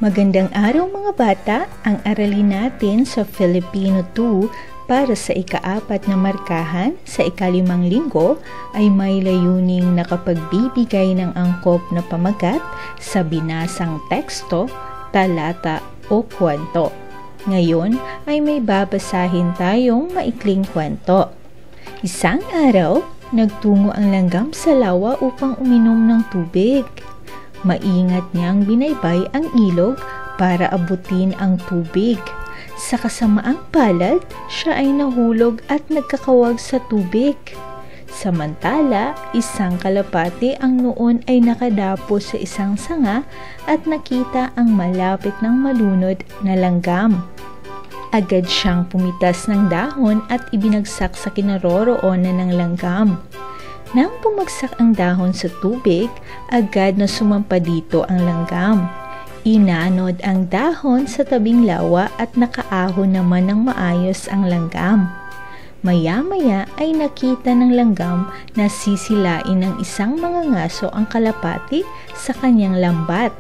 Magandang araw mga bata, ang aralin natin sa Filipino 2 para sa ika-4 na markahan sa ika-5 linggo ay may layuning nakapagbibigay ng angkop na pamagat sa binasang teksto, talata o kwento. Ngayon ay may babasahin tayong maikling kwento. Isang araw, nagtungo ang langgam sa lawa upang uminom ng tubig. Maingat niyang binaybay ang ilog para abutin ang tubig. Sa kasamaang palad, siya ay nahulog at nagkakawag sa tubig. Samantala, isang kalapati ang noon ay nakadapo sa isang sanga at nakita ang malapit ng malunod na langgam. Agad siyang pumitas ng dahon at ibinagsak sa kinaroroonan ng langgam. Nang bumagsak ang dahon sa tubig, agad na sumampa dito ang langgam. Inanod ang dahon sa tabing lawa at nakaahon naman ng maayos ang langgam. Maya-maya ay nakita ng langgam na sisilain ng isang mangangaso ang kalapati sa kanyang lambat.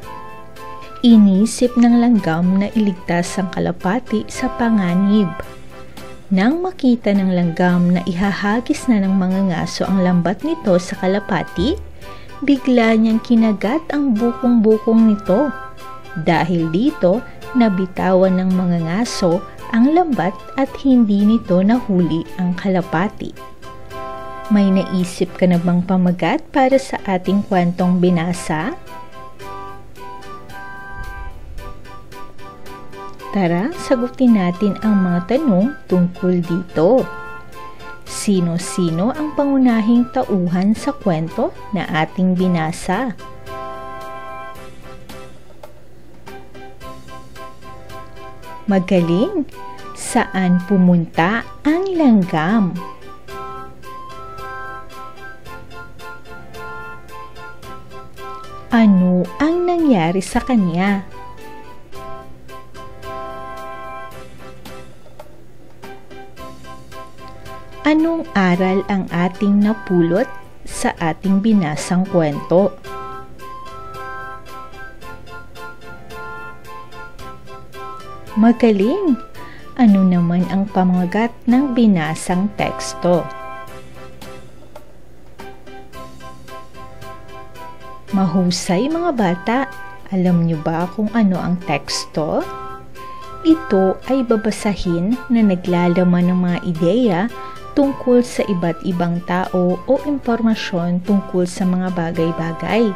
Inisip ng langgam na iligtas ang kalapati sa panganib. Nang makita ng langgam na ihahagis na ng mangangaso ang lambat nito sa kalapati, bigla niyang kinagat ang bukong-bukong nito. Dahil dito, nabitawan ng mangangaso ang lambat at hindi nito nahuli ang kalapati. May naisip ka na bang pamagat para sa ating kwentong binasa? Tara, sagutin natin ang mga tanong tungkol dito. Sino-sino ang pangunahing tauhan sa kwento na ating binasa? Magaling! Saan pumunta ang langgam? Ano ang nangyari sa kanya? Anong aral ang ating napulot sa ating binasang kwento? Magaling! Ano naman ang pamagat ng binasang teksto? Mahusay mga bata! Alam niyo ba kung ano ang teksto? Ito ay babasahin na naglalaman ng mga ideya tungkol sa iba't ibang tao o impormasyon tungkol sa mga bagay-bagay.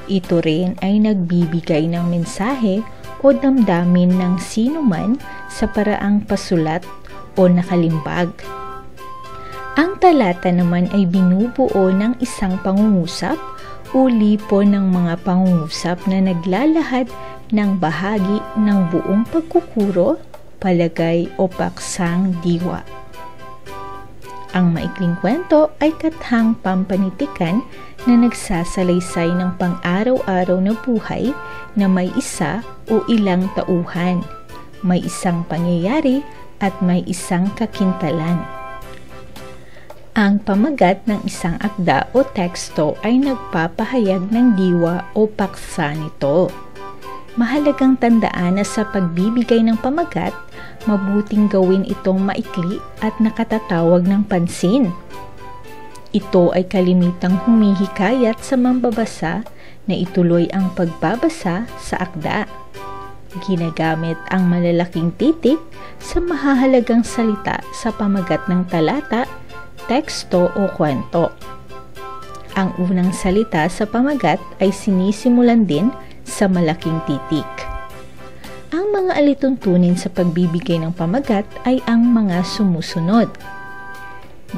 Ito rin ay nagbibigay ng mensahe o damdamin ng sinuman sa paraang pasulat o nakalimbag. Ang talata naman ay binubuo ng isang pangungusap o lipon ng mga pangungusap na naglalahad ng bahagi ng buong pagkukuro, palagay o paksang diwa. Ang maikling kwento ay kathang pampanitikan na nagsasalaysay ng pang-araw-araw na buhay na may isa o ilang tauhan, may isang pangyayari at may isang kakintalan. Ang pamagat ng isang akda o teksto ay nagpapahayag ng diwa o paksa nito. Mahalagang tandaan na sa pagbibigay ng pamagat, mabuting gawin itong maikli at nakatatawag ng pansin. Ito ay kalimitang humihikayat sa mambabasa na ituloy ang pagbabasa sa akda. Ginagamit ang malalaking titik sa mahahalagang salita sa pamagat ng talata, teksto o kwento. Ang unang salita sa pamagat ay sinisimulan din sa malaking titik. Ang mga alituntunin sa pagbibigay ng pamagat ay ang mga sumusunod.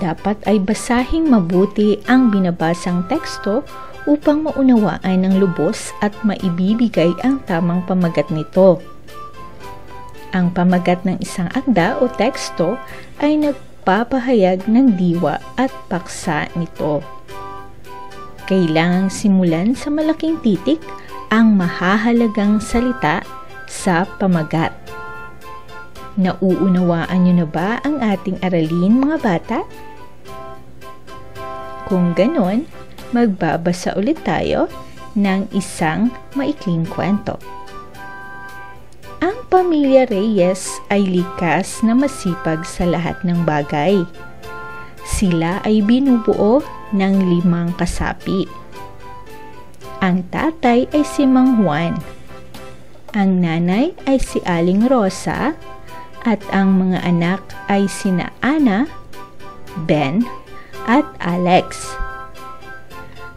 Dapat ay basahing mabuti ang binabasang teksto upang maunawaan ng lubos at maibibigay ang tamang pamagat nito. Ang pamagat ng isang akda o teksto ay nagpapahayag ng diwa at paksa nito. Kailangang simulan sa malaking titik ang mahahalagang salita sa pamagat. Nauunawaan niyo na ba ang ating aralin mga bata? Kung ganon, magbabasa ulit tayo ng isang maikling kwento. pamilya Reyes ay likas na masipag sa lahat ng bagay. Sila ay binubuo ng 5 kasapi. Ang tatay ay si Mang Juan. Ang nanay ay si Aling Rosa at ang mga anak ay sina Ana, Ben at Alex.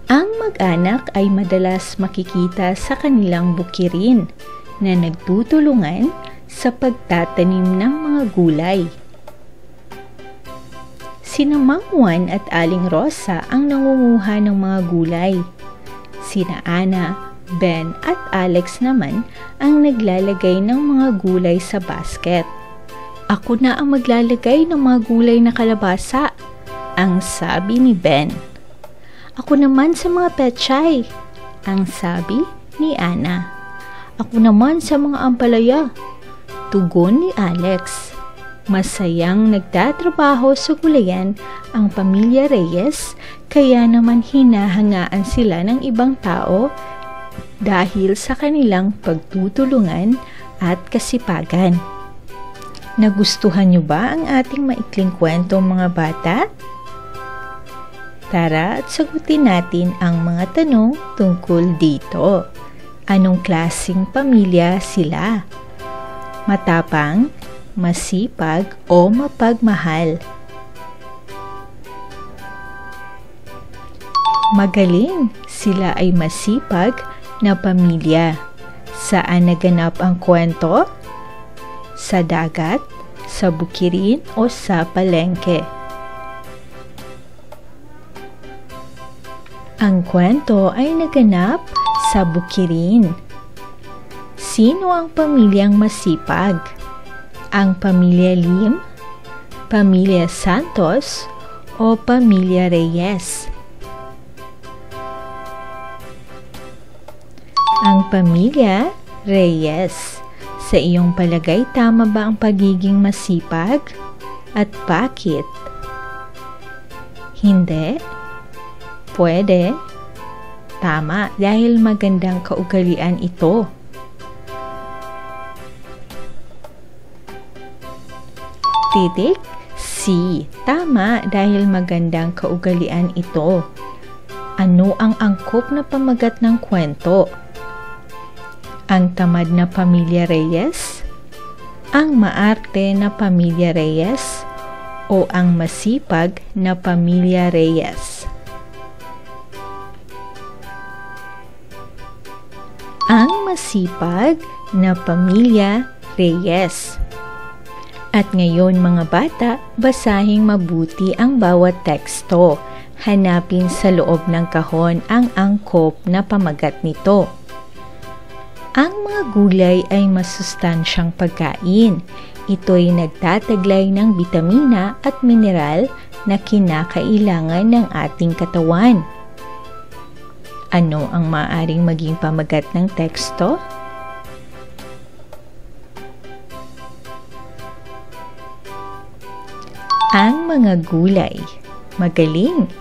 Ang mag-anak ay madalas makikita sa kanilang bukirin na nagtutulungan sa pagtatanim ng mga gulay. Sina Mang Juan at Aling Rosa ang nangunguha ng mga gulay. Sina Ana, Ben at Alex naman ang naglalagay ng mga gulay sa basket. Ako na ang maglalagay ng mga gulay na kalabasa, ang sabi ni Ben. Ako naman sa mga pechay, ang sabi ni Ana. Ako naman sa mga ampalaya, tugon ni Alex. Masayang nagtatrabaho sa gulayan ang pamilya Reyes, kaya naman hinahangaan sila ng ibang tao dahil sa kanilang pagtutulungan at kasipagan. Nagustuhan niyo ba ang ating maikling kwento, mga bata? Tara at sagutin natin ang mga tanong tungkol dito. Anong klaseng pamilya sila? Matapang, masipag o mapagmahal? Magaling, sila ay masipag na pamilya. Saan naganap ang kwento? Sa dagat, sa bukirin o sa palengke? Ang kwento ay naganap sa bukirin. Sino ang pamilyang masipag? Ang pamilya Lim, pamilya Santos o pamilya Reyes? Ang pamilya Reyes. Sa iyong palagay, tama ba ang pagiging masipag? At bakit? Hindi? Pwede? Tama, dahil magandang kaugalian ito. Titik? C. Tama, dahil magandang kaugalian ito. Ano ang angkop na pamagat ng kwento? Ang tamad na pamilya Reyes? Ang maarte na pamilya Reyes? O ang masipag na pamilya Reyes? Ang masipag na pamilya Reyes. At ngayon, mga bata, basahing mabuti ang bawat teksto. Hanapin sa loob ng kahon ang angkop na pamagat nito. Ang mga gulay ay masustansyang pagkain. Ito'y nagtataglay ng bitamina at mineral na kinakailangan ng ating katawan. Ano ang maaaring maging pamagat ng teksto? Ang mga gulay. Magaling!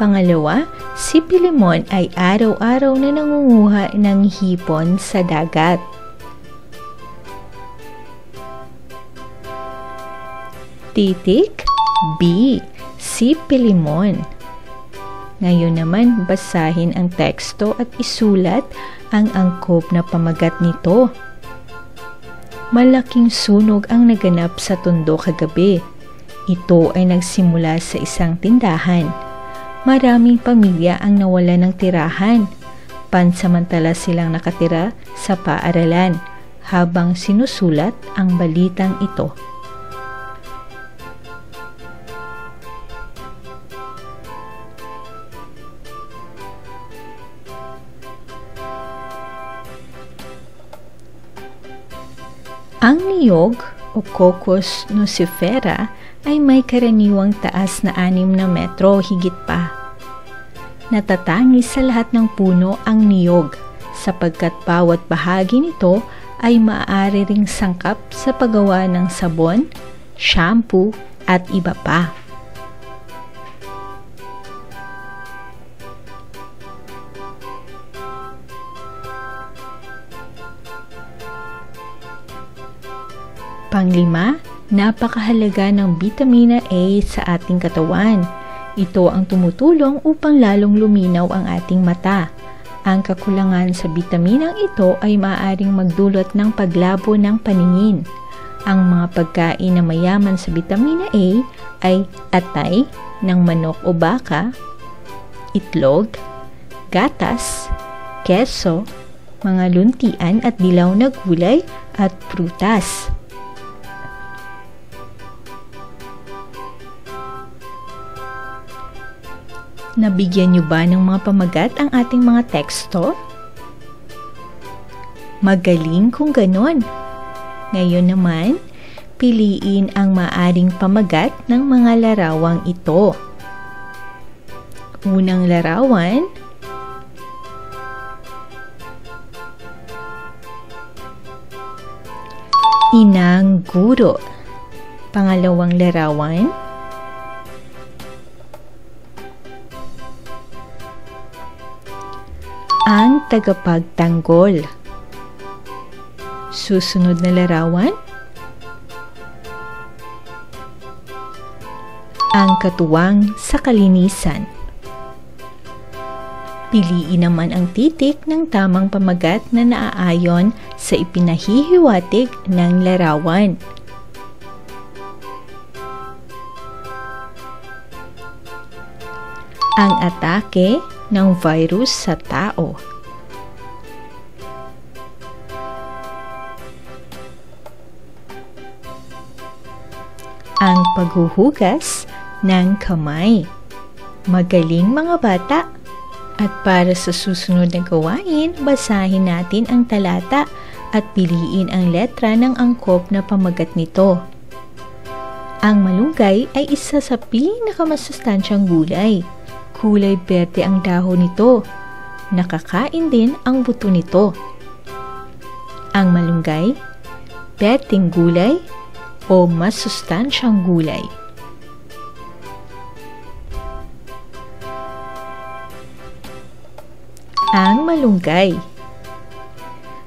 Pangalawa, si Pilimon ay araw-araw na nangunguha ng hipon sa dagat. Titik B. Si Pilimon. Ngayon naman, basahin ang teksto at isulat ang angkop na pamagat nito. Malaking sunog ang naganap sa Tondo kagabi. Ito ay nagsimula sa isang tindahan. Maraming pamilya ang nawala ng tirahan. Pansamantala silang nakatira sa paaralan habang sinusulat ang balitang ito. Ang niyog o Cocos nucifera ay may karaniwang taas na 6 na metro higit pa. Natatangis sa lahat ng puno ang niyog sapagkat bawat bahagi nito ay maaari ring sangkap sa paggawa ng sabon, shampoo at iba pa. Panglima, napakahalaga ng bitamina A sa ating katawan. Ito ang tumutulong upang lalong luminaw ang ating mata. Ang kakulangan sa bitaminang ito ay maaaring magdulot ng paglabo ng paningin. Ang mga pagkain na mayaman sa bitamina A ay atay ng manok o baka, itlog, gatas, keso, mga luntian at dilaw na gulay at prutas. Nabigyan niyo ba ng mga pamagat ang ating mga teksto? Magaling kung ganon! Ngayon naman, piliin ang maaring pamagat ng mga larawang ito. Unang larawan, Inang Guro. Pangalawang larawan, Ang Tagapagtanggol. Susunod na larawan, Ang Katuwang sa Kalinisan. Piliin naman ang titik ng tamang pamagat na naaayon sa ipinahihiwatig ng larawan. Ang atake ng virus sa tao. Ang paghuhugas ng kamay. Magaling mga bata! At para sa susunod na gawain, basahin natin ang talata at piliin ang letra ng angkop na pamagat nito. Ang malunggay ay isa sa pinakamasustansyang gulay. Kulay berde ang dahon nito. Nakakain din ang buto nito. Ang malunggay, berdeng gulay o masustansyang gulay. Ang malunggay.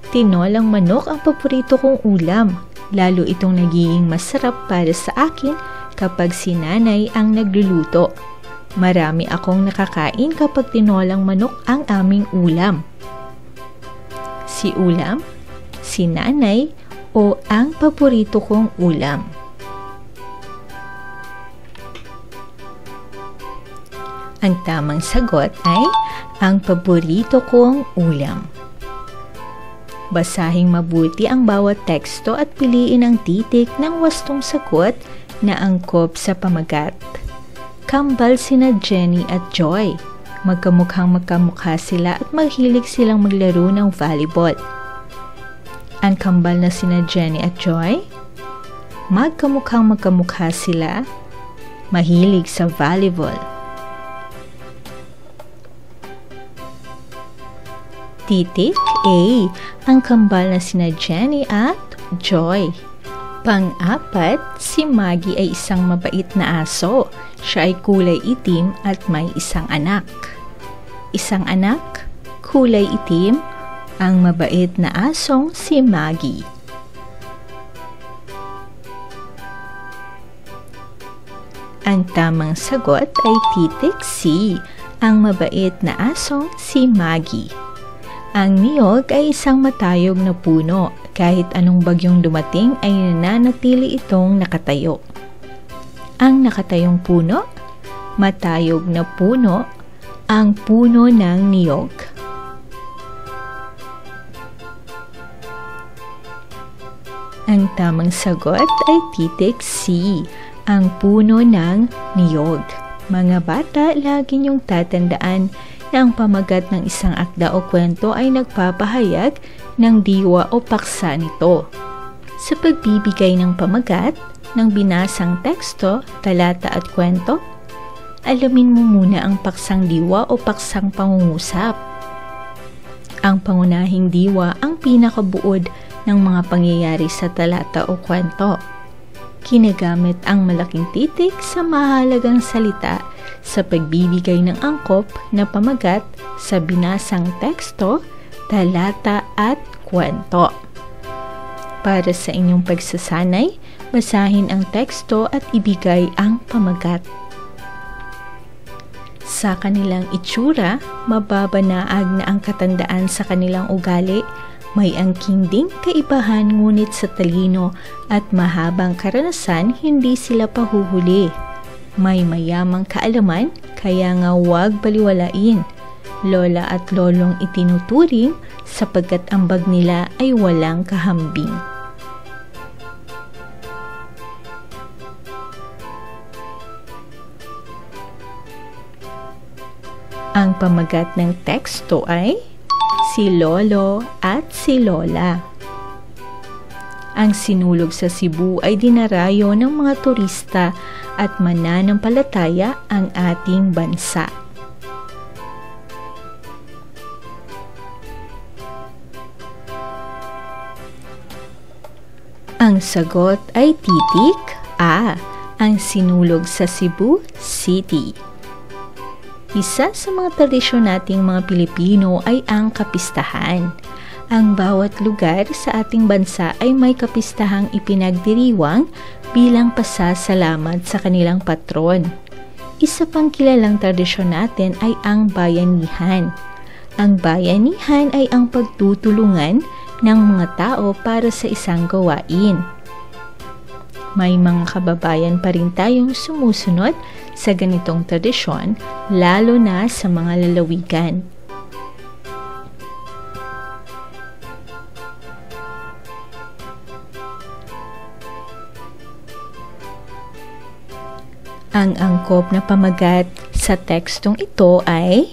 Tinolang manok ang paborito kong ulam. Lalo itong nagiging masarap para sa akin kapag si nanay ang nagluluto. Marami akong nakakain kapag tinolang manok ang aming ulam. Si ulam, si nanay, o ang paborito kong ulam. Ang tamang sagot ay ang paborito kong ulam. Basahing mabuti ang bawat teksto at piliin ang titik ng wastong sagot na angkop sa pamagat. Kambal sina Jenny at Joy. Magkamukhang magkamukha sila at mahilig silang maglaro ng volleyball. Ang kambal na sina Jenny at Joy, magkamukhang magkamukha sila, mahilig sa volleyball. Titik A. Ang kambal na sina Jenny at Joy. Pang-apat, si Maggie ay isang mabait na aso. Siya ay kulay itim at may isang anak. Isang anak, kulay itim, ang mabait na asong si Maggie. Ang tamang sagot ay titik C. Ang mabait na asong si Maggie. Ang niyog ay isang matayog na puno. Kahit anong bagyong dumating ay nananatili itong nakatayo. Ang nakatayong puno, matayog na puno, ang puno ng niyog. Ang tamang sagot ay titik C, ang puno ng niyog. Mga bata, lagi niyong tatandaan na ang pamagat ng isang akda o kwento ay nagpapahayag ng diwa o paksa nito. Sa pagbibigay ng pamagat ng binasang teksto, talata at kwento, alamin mo muna ang paksang diwa o paksang pangungusap. Ang pangunahing diwa ang pinakabuod ng mga pangyayari sa talata o kwento. Kinagamit ang malaking titik sa mahalagang salita sa pagbibigay ng angkop na pamagat sa binasang teksto, talata at kwento. Para sa inyong pagsasanay, basahin ang teksto at ibigay ang pamagat. Sa kanilang itsura, mababanaag na ang katandaan sa kanilang ugali. May angking ding kaibahan ngunit sa talino at mahabang karanasan hindi sila pahuhuli. May mayamang kaalaman kaya nga huwag baliwalain. Lola at lolong itinuturing sapagkat ang bag nila ay walang kahambing. Ang pamagat ng teksto ay si Lolo at si Lola. Ang sinulog sa Cebu ay dinarayo ng mga turista at mananampalataya ang ating bansa. Ang sagot ay titik A. Ang sinulog sa Cebu City. Isa sa mga tradisyon nating mga Pilipino ay ang kapistahan. Ang bawat lugar sa ating bansa ay may kapistahang ipinagdiriwang bilang pasasalamat sa kanilang patron. Isa pang kilalang tradisyon natin ay ang bayanihan. Ang bayanihan ay ang pagtutulungan ng mga tao para sa isang gawain. May mga kababayan pa rin tayong sumusunod sa ganitong tradisyon, lalo na sa mga lalawigan. Ang angkop na pamagat sa tekstong ito ay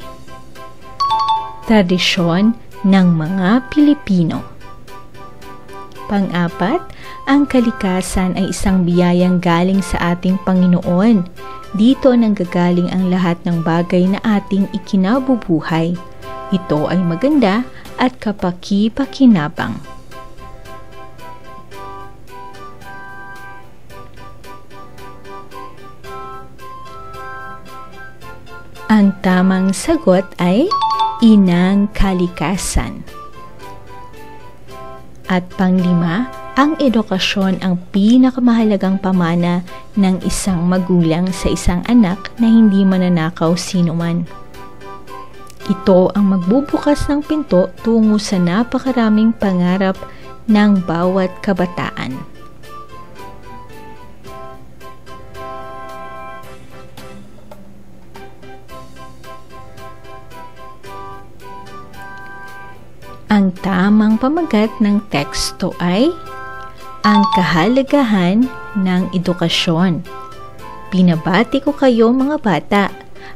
tradisyon ng mga Pilipino. Pang-apat, ang kalikasan ay isang biyayang galing sa ating Panginoon. Dito nanggagaling ang lahat ng bagay na ating ikinabubuhay. Ito ay maganda at kapaki-pakinabang. Ang tamang sagot ay inang kalikasan. At panglima, ang edukasyon ang pinakamahalagang pamana ng isang magulang sa isang anak na hindi mananakaw sinuman. Ito ang magbubukas ng pinto tungo sa napakaraming pangarap ng bawat kabataan. Ang tamang pamagat ng teksto ay ang kahalagahan ng edukasyon. Binabati ko kayo mga bata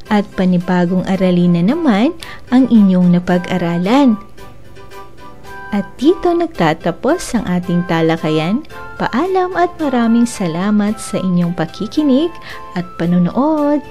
at panibagong aralin na naman ang inyong napag-aralan. At dito nagtatapos ang ating talakayan. Paalam at maraming salamat sa inyong pakikinig at panonood.